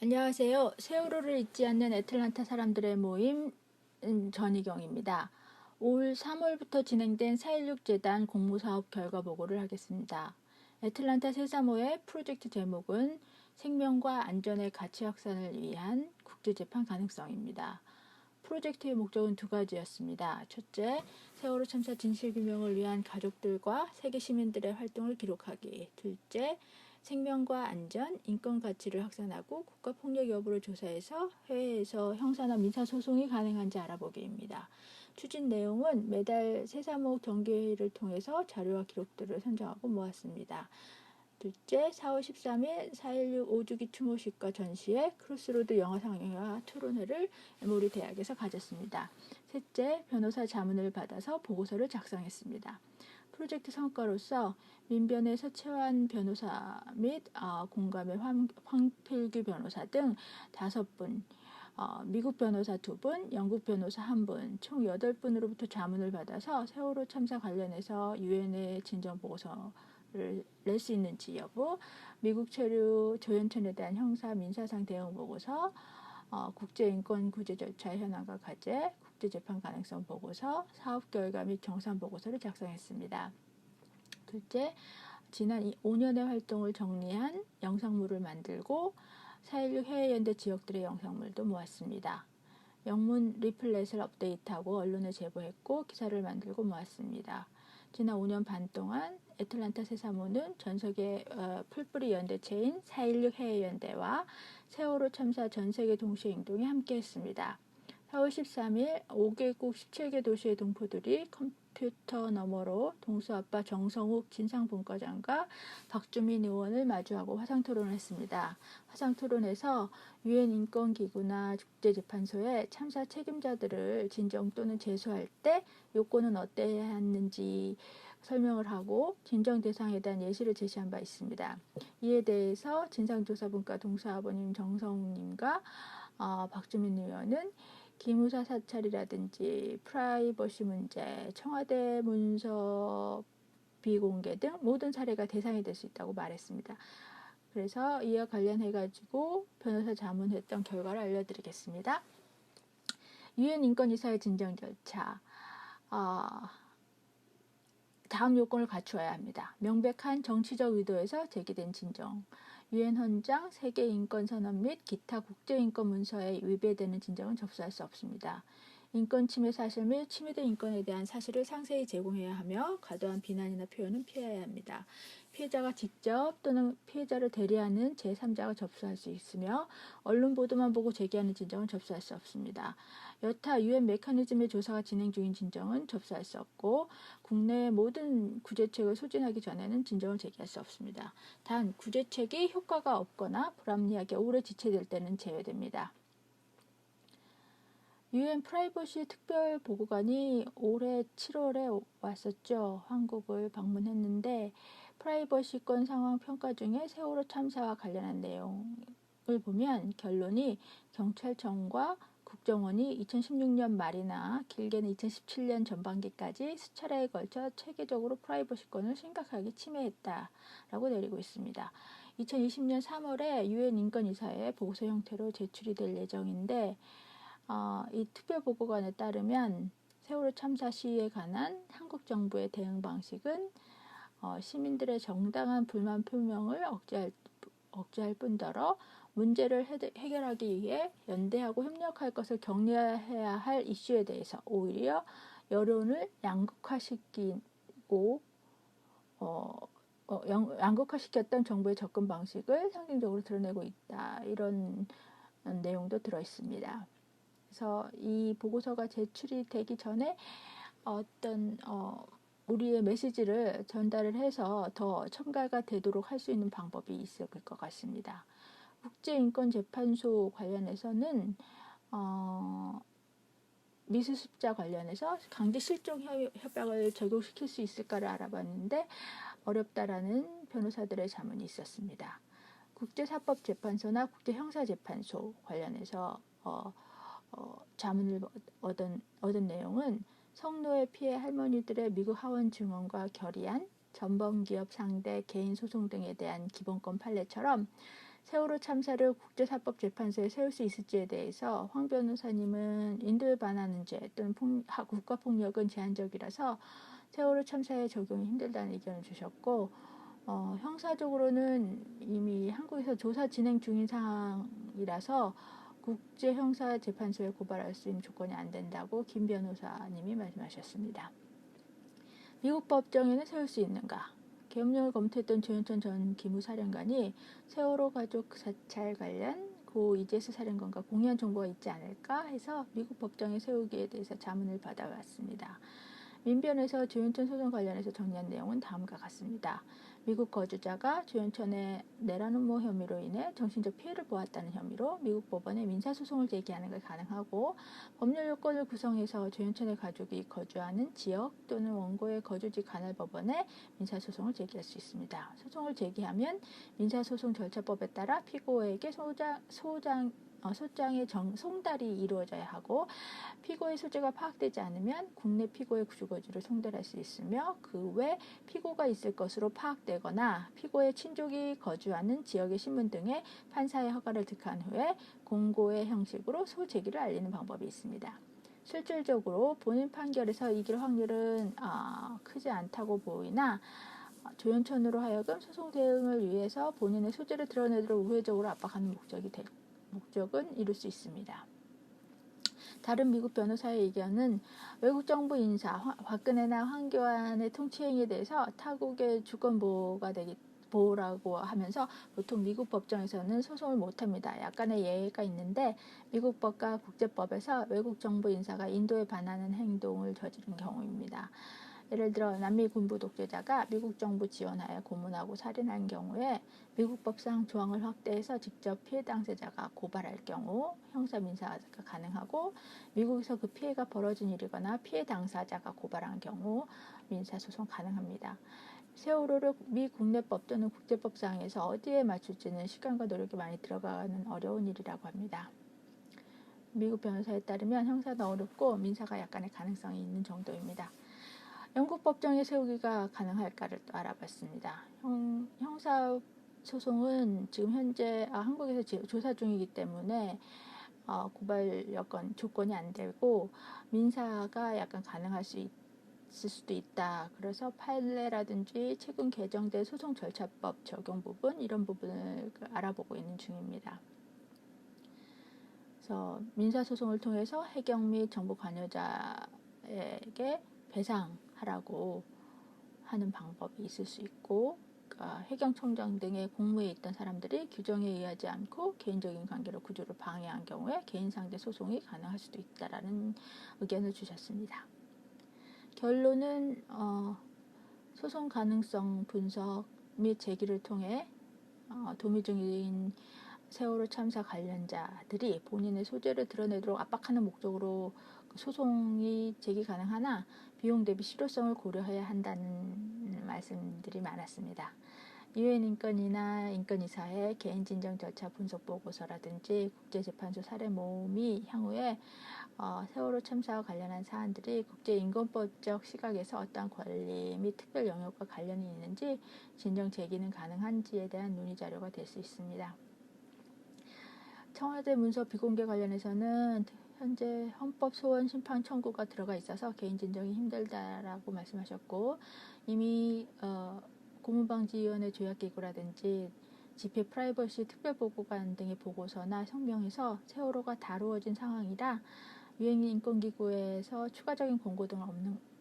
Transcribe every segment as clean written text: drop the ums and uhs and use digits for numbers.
안녕하세요. 세월호를 잊지 않는 애틀랜타 사람들의 모임 전희경입니다. 올 3월부터 진행된 4.16 재단 공모사업 결과 보고를 하겠습니다. 애틀랜타 세사모의 프로젝트 제목은 생명과 안전의 가치 확산을 위한 국제재판 가능성입니다. 프로젝트의 목적은 두 가지였습니다. 첫째, 세월호 참사 진실규명을 위한 가족들과 세계 시민들의 활동을 기록하기. 둘째, 생명과 안전, 인권 가치를 확산하고 국가 폭력 여부를 조사해서 해외에서 형사나 민사 소송이 가능한지 알아보기입니다. 추진 내용은 매달 세사모 정기회의를 통해서 자료와 기록들을 선정하고 모았습니다. 둘째, 4월 13일 4.16 5주기 추모식과 전시회, 크로스로드 영화상영회와 토론회를 에모리 대학에서 가졌습니다. 셋째, 변호사 자문을 받아서 보고서를 작성했습니다. 프로젝트 성과로서 민변의 서채환 변호사 및 공감의 황필규 변호사 등 5분, 미국 변호사 2분, 영국 변호사 1분, 총 8분으로부터 자문을 받아서 세월호 참사 관련해서 유엔에 진정 보고서를 낼 수 있는지 여부, 미국 체류 조현천에 대한 형사 민사상 대응 보고서, 국제인권 구제 절차 현황과 과제, 국제재판 가능성 보고서, 사업 결과 및 정산 보고서를 작성했습니다. 둘째, 지난 5년의 활동을 정리한 영상물을 만들고 4.16 해외연대 지역들의 영상물도 모았습니다. 영문 리플렛을 업데이트하고 언론에 제보했고 기사를 만들고 모았습니다. 지난 5년 반 동안 애틀랜타 세사모는 전세계 풀뿌리 연대체인 4.16 해외연대와 세월호 참사 전세계 동시행동에 함께했습니다. 4월 13일 5개국 17개 도시의 동포들이 컴퓨터 너머로 동수아빠 정성욱 진상분과장과 박주민 의원을 마주하고 화상토론을 했습니다. 화상토론에서 유엔 인권기구나 국제재판소에 참사 책임자들을 진정 또는 제소할 때 요건은 어때야 했는지 설명을 하고 진정 대상에 대한 예시를 제시한 바 있습니다. 이에 대해서 진상조사분과 동수아버님 정성욱님과 박주민 의원은 기무사 사찰이라든지 프라이버시 문제, 청와대 문서 비공개 등 모든 사례가 대상이 될 수 있다고 말했습니다. 그래서 이와 관련해가지고 변호사 자문했던 결과를 알려드리겠습니다. 유엔 인권이사회 진정 절차. 다음 요건을 갖추어야 합니다. 명백한 정치적 의도에서 제기된 진정, 유엔 헌장, 세계 인권 선언 및 기타 국제 인권 문서에 위배되는 진정은 접수할 수 없습니다. 인권 침해 사실 및 침해된 인권에 대한 사실을 상세히 제공해야 하며 과도한 비난이나 표현은 피해야 합니다. 피해자가 직접 또는 피해자를 대리하는 제3자가 접수할 수 있으며 언론 보도만 보고 제기하는 진정은 접수할 수 없습니다. 여타 유엔 메커니즘의 조사가 진행 중인 진정은 접수할 수 없고 국내의 모든 구제책을 소진하기 전에는 진정을 제기할 수 없습니다. 단 구제책이 효과가 없거나 불합리하게 오래 지체될 때는 제외됩니다. 유엔 프라이버시 특별보고관이 올해 7월에 왔었죠. 한국을 방문했는데 프라이버시권 상황 평가 중에 세월호 참사와 관련한 내용을 보면 결론이 경찰청과 국정원이 2016년 말이나 길게는 2017년 전반기까지 수차례에 걸쳐 체계적으로 프라이버시권을 심각하게 침해했다라고 내리고 있습니다. 2020년 3월에 유엔 인권이사회에 보고서 형태로 제출이 될 예정인데 이 특별보고관에 따르면 세월호 참사 시위에 관한 한국 정부의 대응 방식은 시민들의 정당한 불만 표명을 억제할 뿐더러 문제를 해결하기 위해 연대하고 협력할 것을 격려해야 할 이슈에 대해서 오히려 여론을 양극화시키고 양극화시켰던 정부의 접근 방식을 상징적으로 드러내고 있다. 이런 내용도 들어있습니다. 그래서 이 보고서가 제출이 되기 전에 어떤 우리의 메시지를 전달을 해서 더 첨가가 되도록 할 수 있는 방법이 있을 것 같습니다. 국제인권재판소 관련해서는 미수습자 관련해서 강제 실종 협약을 적용시킬 수 있을까를 알아봤는데 어렵다라는 변호사들의 자문이 있었습니다. 국제사법재판소나 국제형사재판소 관련해서 자문을 얻은 내용은 성노예 피해 할머니들의 미국 하원 증언과 결의안, 전범기업 상대 개인 소송 등에 대한 기본권 판례처럼 세월호 참사를 국제사법재판소에 세울 수 있을지에 대해서 황 변호사님은 인도에 반하는 죄 또는 국가폭력은 제한적이라서 세월호 참사에 적용이 힘들다는 의견을 주셨고, 형사적으로는 이미 한국에서 조사 진행 중인 상황이라서 국제형사재판소에 고발할 수 있는 조건이 안 된다고 김 변호사님이 말씀하셨습니다. 미국 법정에는 세울 수 있는가? 계엄령을 검토했던 조현천 전 기무사령관이 세월호 가족 사찰 관련 고 이재수 사령관과 공유한 정보가 있지 않을까 해서 미국 법정에 세우기에 대해서 자문을 받아왔습니다. 민변에서 조현천 소송 관련해서 정리한 내용은 다음과 같습니다. 미국 거주자가 조현천의 내라누모 혐의로 인해 정신적 피해를 보았다는 혐의로 미국 법원에 민사소송을 제기하는 게 가능하고, 법률 요건을 구성해서 조현천의 가족이 거주하는 지역 또는 원고의 거주지 관할 법원에 민사소송을 제기할 수 있습니다. 소송을 제기하면 민사소송 절차법에 따라 피고에게 소장의 송달이 이루어져야 하고, 피고의 소재가 파악되지 않으면 국내 피고의 주거지를 송달할 수 있으며, 그 외 피고가 있을 것으로 파악되거나 피고의 친족이 거주하는 지역의 신문 등에 판사의 허가를 득한 후에 공고의 형식으로 소제기를 알리는 방법이 있습니다. 실질적으로 본인 판결에서 이길 확률은 크지 않다고 보이나, 조현천으로 하여금 소송 대응을 위해서 본인의 소재를 드러내도록 우회적으로 압박하는 목적은 이룰 수 있습니다. 다른 미국 변호사의 의견은 외국 정부 인사 박근혜나 황교안의 통치행위에 대해서 타국의 주권 보호라고 하면서 보통 미국 법정에서는 소송을 못합니다. 약간의 예외가 있는데, 미국 법과 국제법에서 외국 정부 인사가 인도에 반하는 행동을 저지른 경우입니다. 예를 들어 남미 군부 독재자가 미국 정부 지원하에 고문하고 살인한 경우에 미국 법상 조항을 확대해서 직접 피해 당사자가 고발할 경우 형사 민사가 가능하고, 미국에서 그 피해가 벌어진 일이거나 피해 당사자가 고발한 경우 민사소송 가능합니다. 세월호를 미 국내법 또는 국제법상에서 어디에 맞출지는 시간과 노력이 많이 들어가는 어려운 일이라고 합니다. 미국 변호사에 따르면 형사는 어렵고 민사가 약간의 가능성이 있는 정도입니다. 영국 법정에 세우기가 가능할까를 또 알아봤습니다. 형사 소송은 지금 현재 한국에서 조사 중이기 때문에 고발 여건 조건이 안 되고, 민사가 약간 가능할 수 있을 수도 있다. 그래서 판례라든지 최근 개정된 소송 절차법 적용 부분, 이런 부분을 알아보고 있는 중입니다. 그래서 민사소송을 통해서 해경 및 정부 관여자에게 배상하라고 하는 방법이 있을 수 있고, 해경청장 등의 공무에 있던 사람들이 규정에 의하지 않고 개인적인 관계로 구조를 방해한 경우에 개인 상대 소송이 가능할 수도 있다라는 의견을 주셨습니다. 결론은 소송 가능성 분석 및 제기를 통해 도미 중인 세월호 참사 관련자들이 본인의 소재를 드러내도록 압박하는 목적으로 소송이 제기 가능하나 비용 대비 실효성을 고려해야 한다는 말씀들이 많았습니다. 유엔 인권이나 인권이사회 개인진정 절차 분석 보고서라든지 국제재판소 사례 모음이 향후에 세월호 참사와 관련한 사안들이 국제인권법적 시각에서 어떠한 권리 및 특별 영역과 관련이 있는지 진정 제기는 가능한지에 대한 논의 자료가 될 수 있습니다. 청와대 문서 비공개 관련해서는 현재 헌법 소원 심판 청구가 들어가 있어서 개인 진정이 힘들다라고 말씀하셨고, 이미 고문방지위원회 조약기구라든지 집회 프라이버시 특별보고관 등의 보고서나 성명에서 세월호가 다루어진 상황이라 유엔 인권기구에서 추가적인 권고 등을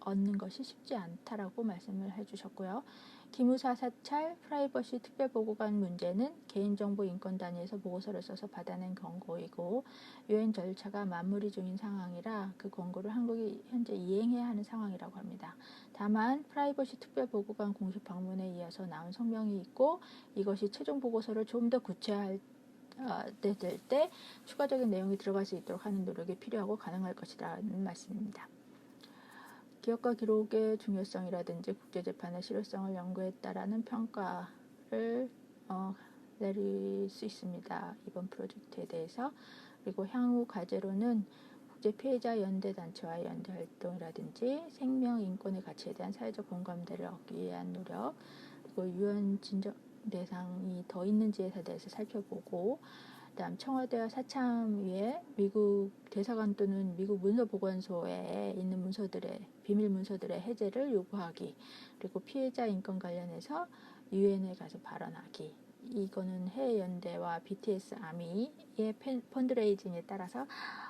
얻는 것이 쉽지 않다라고 말씀을 해주셨고요. 기무사 사찰 프라이버시 특별보고관 문제는 개인정보 인권단위에서 보고서를 써서 받아낸 권고이고, 유엔 절차가 마무리 중인 상황이라 그 권고를 한국이 현재 이행해야 하는 상황이라고 합니다. 다만 프라이버시 특별보고관 공식 방문에 이어서 나온 성명이 있고, 이것이 최종 보고서를 좀 더 구체화할 될 때 추가적인 내용이 들어갈 수 있도록 하는 노력이 필요하고 가능할 것이라는 말씀입니다. 기억과 기록의 중요성이라든지 국제재판의 실효성을 연구했다라는 평가를 내릴 수 있습니다. 이번 프로젝트에 대해서. 그리고 향후 과제로는 국제피해자 연대단체와의 연대활동이라든지 생명 인권의 가치에 대한 사회적 공감대를 얻기 위한 노력, 그리고 유엔 대상이 더 있는지에 대해서 살펴보고, 그다음 청와대와 사참위에 미국 대사관 또는 미국 문서보관소에 있는 문서들의 비밀 문서들의 해제를 요구하기, 그리고 피해자 인권 관련해서 유엔에 가서 발언하기. 이거는 해외연대와 BTS 아미의 펀드레이징에 따라서,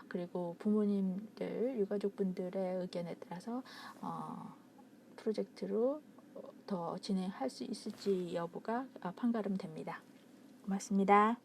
그리고 부모님들 유가족분들의 의견에 따라서 프로젝트로 더 진행할 수 있을지 여부가 판가름됩니다. 고맙습니다.